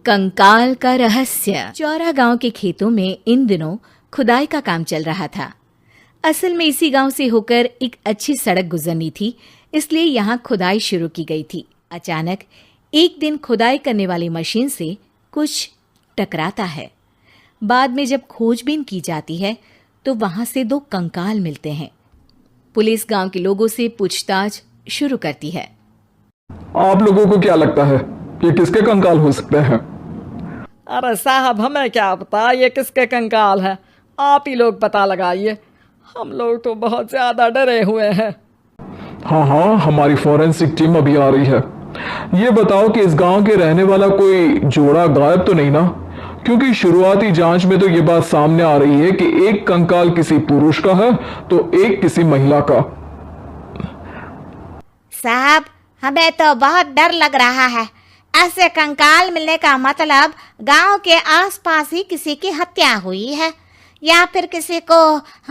कंकाल का रहस्य। चौरा गांव के खेतों में इन दिनों खुदाई का काम चल रहा था। असल में इसी गांव से होकर एक अच्छी सड़क गुजरनी थी, इसलिए यहाँ खुदाई शुरू की गई थी। अचानक एक दिन खुदाई करने वाली मशीन से कुछ टकराता है। बाद में जब खोजबीन की जाती है तो वहां से 2 कंकाल मिलते हैं। पुलिस गांव के लोगों से पूछताछ शुरू करती है। आप लोगों को क्या लगता है कि किसके कंकाल हो सकते हैं? अरे साहब, हमें क्या पता ये किसके कंकाल है, आप ही लोग पता लगाइए। हम लोग तो बहुत ज्यादा डरे हुए हैं। हाँ, हमारी फॉरेंसिक टीम अभी आ रही है। ये बताओ कि इस गांव के रहने वाला कोई जोड़ा गायब तो नहीं ना? क्योंकि शुरुआती जांच में तो ये बात सामने आ रही है कि एक कंकाल किसी पुरुष का है तो एक किसी महिला का। साहब, हमें तो बहुत डर लग रहा है। ऐसे कंकाल मिलने का मतलब गांव के आसपास ही किसी की हत्या हुई है या फिर किसी को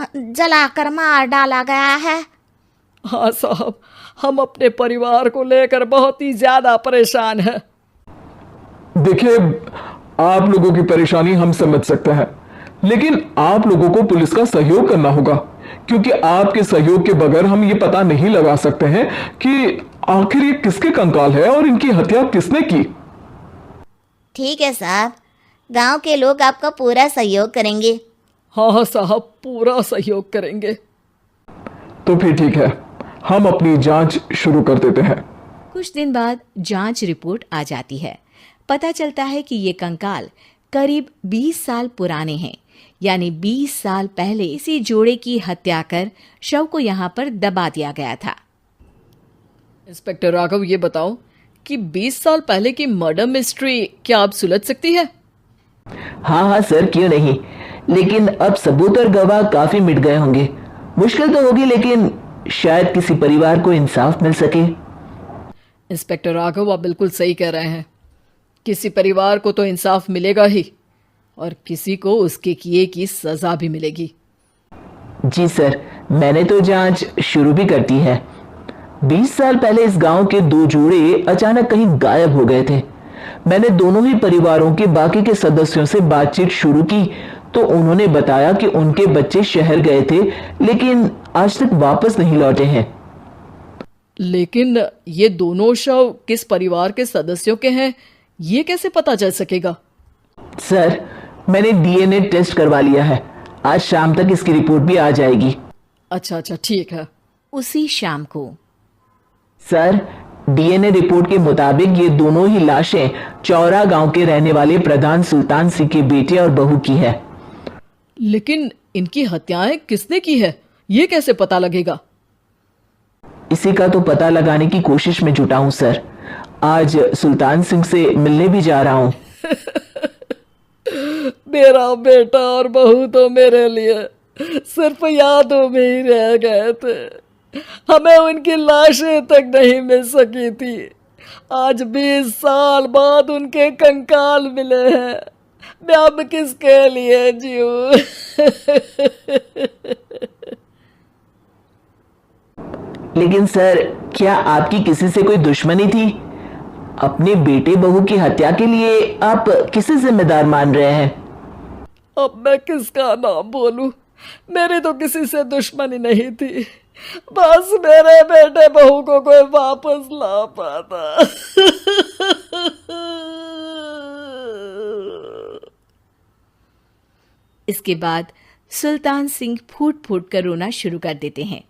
जलाकर मार डाला गया है। हाँ साहब, हम अपने परिवार को लेकर बहुत ही ज्यादा परेशान हैं। देखिए, आप लोगों की परेशानी हम समझ सकते हैं, लेकिन आप लोगों को पुलिस का सहयोग करना होगा, क्योंकि आपके सहयोग के बगैर हम ये पता नहीं लगा सकते हैं कि आखिर ये किसके कंकाल है और इनकी हत्या किसने की। ठीक है साहब, गांव के लोग आपका पूरा सहयोग करेंगे। हाँ साहब, पूरा सहयोग करेंगे। तो फिर ठीक है, हम अपनी जांच शुरू कर देते हैं। कुछ दिन बाद जांच रिपोर्ट आ जाती है। पता चलता है कि ये कंकाल करीब 20 साल पुराने हैं, यानी 20 साल पहले इसी जोड़े की हत्या कर शव को यहाँ पर दबा दिया गया था। इंस्पेक्टर राघव, ये बताओ कि 20 साल पहले की मर्डर मिस्ट्री क्या आप सुलझ सकती है? हाँ सर, क्यों नहीं। लेकिन अब सबूत और गवाह काफी मिट गए होंगे। मुश्किल तो होगी, लेकिन शायद किसी परिवार को इंसाफ मिल सके। इंस्पेक्टर राघव, आप बिल्कुल सही कह रहे हैं। किसी परिवार को तो इंसाफ मिलेगा ही और किसी को उसके किए की सजा भी मिलेगी। जी सर, मैंने तो जांच शुरू भी कर दी है। 20 साल पहले इस गांव के 2 जोड़े अचानक कहीं गायब हो गए थे। मैंने दोनों ही परिवारों के बाकी के सदस्यों से बातचीत शुरू की तो उन्होंने बताया कि उनके बच्चे शहर गए थे, लेकिन आज तक वापस नहीं लौटे हैं। लेकिन ये दोनों शव किस परिवार के सदस्यों के हैं, ये कैसे पता चल सकेगा? सर, मैंने डीएनए टेस्ट करवा लिया है। आज शाम तक इसकी रिपोर्ट भी आ जाएगी। अच्छा, ठीक है। उसी शाम को सर, डीएनए रिपोर्ट के मुताबिक ये दोनों ही लाशें चौरा गांव के रहने वाले प्रधान सुल्तान सिंह के बेटे और बहू की है। लेकिन इनकी हत्याएं किसने की है, ये कैसे पता लगेगा? इसी का तो पता लगाने की कोशिश में जुटा हूं सर। आज सुल्तान सिंह से मिलने भी जा रहा हूं। मेरा बेटा और बहू तो मेरे लिए सिर्फ यादों में ही रह गए थे। हमें उनकी लाशें तक नहीं मिल सकी थी। आज 20 साल बाद उनके कंकाल मिले हैं। मैं अब किसके लिए जीऊं? लेकिन सर, क्या आपकी किसी से कोई दुश्मनी थी? अपने बेटे बहू की हत्या के लिए आप किसे जिम्मेदार मान रहे हैं? अब मैं किसका नाम बोलूं? मेरी तो किसी से दुश्मनी नहीं थी, बस मेरे बेटे बहू को कोई वापस ला पाता। इसके बाद सुल्तान सिंह फूट फूट कर रोना शुरू कर देते हैं।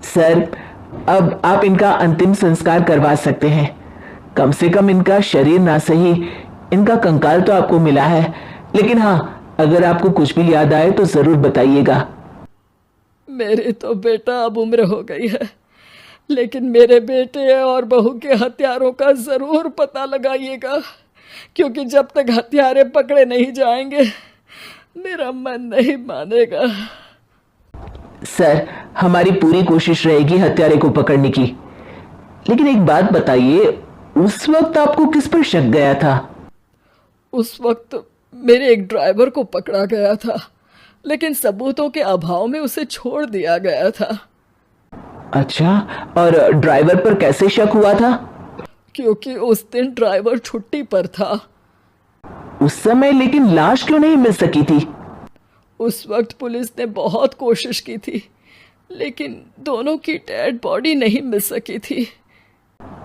सर, अब आप इनका अंतिम संस्कार करवा सकते हैं। कम से कम इनका शरीर ना सही, इनका कंकाल तो आपको मिला है। लेकिन हाँ, अगर आपको कुछ भी याद आए तो जरूर बताइएगा। मेरी तो बेटा अब उम्र हो गई है, लेकिन मेरे बेटे और बहू के हत्यारों का जरूर पता लगाइएगा, क्योंकि जब तक हत्यारे पकड़े नहीं जाएंगे मेरा मन नहीं मानेगा। सर, हमारी पूरी कोशिश रहेगी हत्यारे को पकड़ने की। लेकिन एक बात बताइए, उस वक्त आपको किस पर शक गया था? उस वक्त मेरे एक ड्राइवर को पकड़ा गया था, लेकिन सबूतों के अभाव में उसे छोड़ दिया गया था। अच्छा, और ड्राइवर पर कैसे शक हुआ था? क्योंकि उस दिन ड्राइवर छुट्टी पर था उस समय लेकिन लाश क्यों नहीं मिल सकी थी? उस वक्त पुलिस ने बहुत कोशिश की थी, लेकिन दोनों की डेड बॉडी नहीं मिल सकी थी।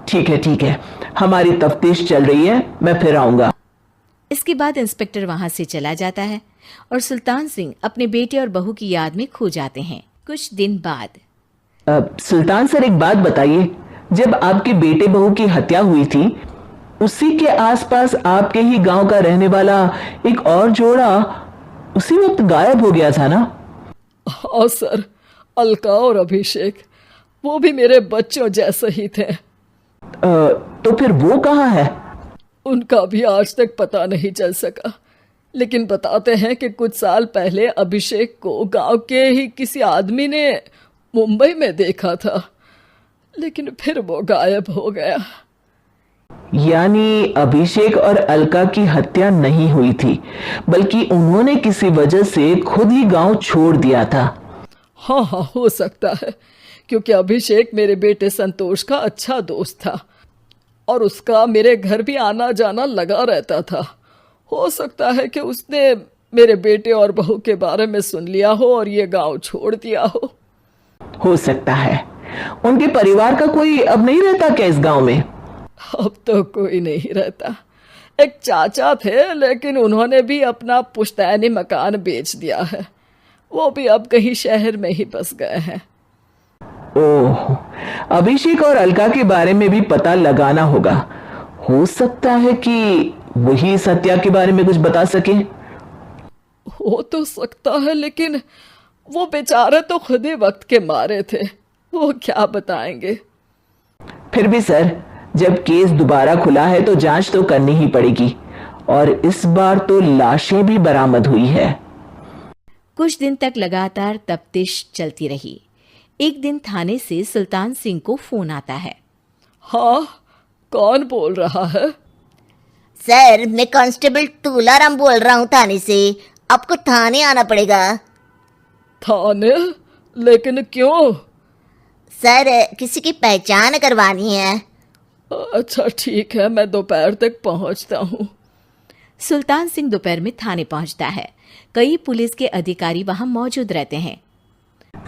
ठीक है, हमारी तफ्तीश चल रही है, मैं फिर आऊंगा। इसके बाद इंस्पेक्टर वहां से चला जाता है और सुल्तान सिंह अपने बेटे और बहू की याद में खो जाते हैं। कुछ दिन बाद सुल्तान सर, एक बात बताइए, जब आपके बेटे बहू की हत्या हुई थी, उसी के आसपास आपके ही गांव का रहने वाला एक और जोड़ा उसी वक्त गायब हो गया था ना? हाँ सर, अलका और अभिषेक, वो भी मेरे बच्चों जैसे ही थे। तो फिर वो कहाँ है? उनका भी आज तक पता नहीं चल सका, लेकिन बताते हैं कि कुछ साल पहले अभिषेक को गांव के ही किसी आदमी ने मुंबई में देखा था, लेकिन फिर वो गायब हो गया। यानी अभिषेक और अलका की हत्या नहीं हुई थी, बल्कि उन्होंने किसी वजह से खुद ही गांव छोड़ दिया था। हाँ, हो सकता है, क्योंकि अभिषेक मेरे बेटे संतोष का अच्छा दोस्त था और उसका मेरे घर भी आना जाना लगा रहता था। हो सकता है कि उसने मेरे बेटे और बहू के बारे में सुन लिया हो और ये गांव छोड़ दिया हो सकता है। उनके परिवार का कोई अब नहीं रहता क्या इस गांव में? अब तो कोई नहीं रहता। एक चाचा थे, लेकिन उन्होंने भी अपना पुश्तैनी मकान बेच दिया है। वो भी अब कहीं शहर में ही बस गए हैं। ओह, अभिषेक और अलका के बारे में भी पता लगाना होगा। हो सकता है कि वही इस हत्या के बारे में कुछ बता सके। हो तो सकता है, लेकिन वो बेचारे तो खुद ही वक्त के मारे थे, वो क्या बताएंगे। फिर भी सर, जब केस दोबारा खुला है तो जांच तो करनी ही पड़ेगी, और इस बार तो लाशें भी बरामद हुई है। कुछ दिन तक लगातार तफ्तीश चलती रही। एक दिन थाने से सुल्तान सिंह को फोन आता है। हाँ, कौन बोल रहा है? सर, मैं कांस्टेबल तुलाराम बोल रहा हूँ थाने से। आपको थाने आना पड़ेगा। थाने? लेकिन क्यों? सर, किसी की पहचान करवानी है। अच्छा ठीक है, मैं दोपहर तक पहुंचता हूँ। सुल्तान सिंह दोपहर में थाने पहुंचता है। कई पुलिस के अधिकारी वहां मौजूद रहते हैं।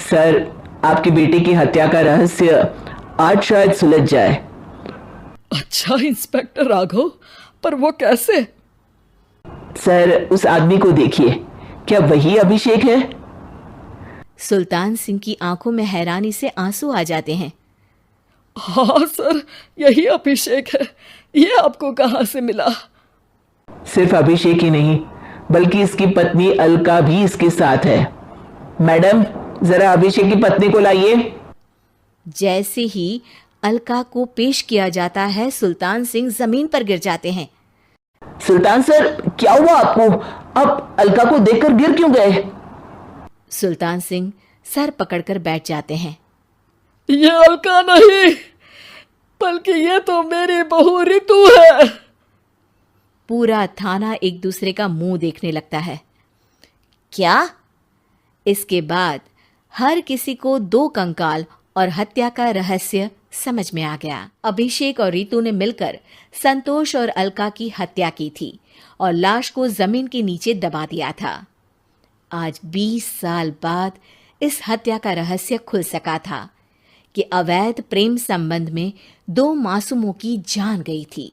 सर, आपके बेटे की हत्या का रहस्य आज शायद सुलझ जाए। अच्छा इंस्पेक्टर राघव, पर वो कैसे? सर, उस आदमी को देखिए, क्या वही अभिषेक है? सुल्तान सिंह की आंखों में हैरानी से आंसू आ जाते हैं। हाँ सर, यही अभिषेक है। ये आपको कहाँ से मिला? सिर्फ अभिषेक ही नहीं, बल्कि इसकी पत्नी अलका भी इसके साथ है। मैडम, जरा अभिषेक की पत्नी को लाइए। जैसे ही अलका को पेश किया जाता है, सुल्तान सिंह जमीन पर गिर जाते हैं। सुल्तान सर, क्या हुआ आपको? आप अलका को देखकर गिर क्यों गए? सुल्तान सिंह सर पकड़कर बैठ जाते हैं। ये अलका नहीं, बल्कि ये तो मेरी बहू रितु है। पूरा थाना एक दूसरे का मुंह देखने लगता है। क्या? इसके बाद हर किसी को दो कंकाल और हत्या का रहस्य समझ में आ गया। अभिषेक और रितु ने मिलकर संतोष और अलका की हत्या की थी और लाश को जमीन के नीचे दबा दिया था। आज 20 साल बाद इस हत्या का रहस्य खुल सका था कि अवैध प्रेम संबंध में 2 मासूमों की जान गई थी।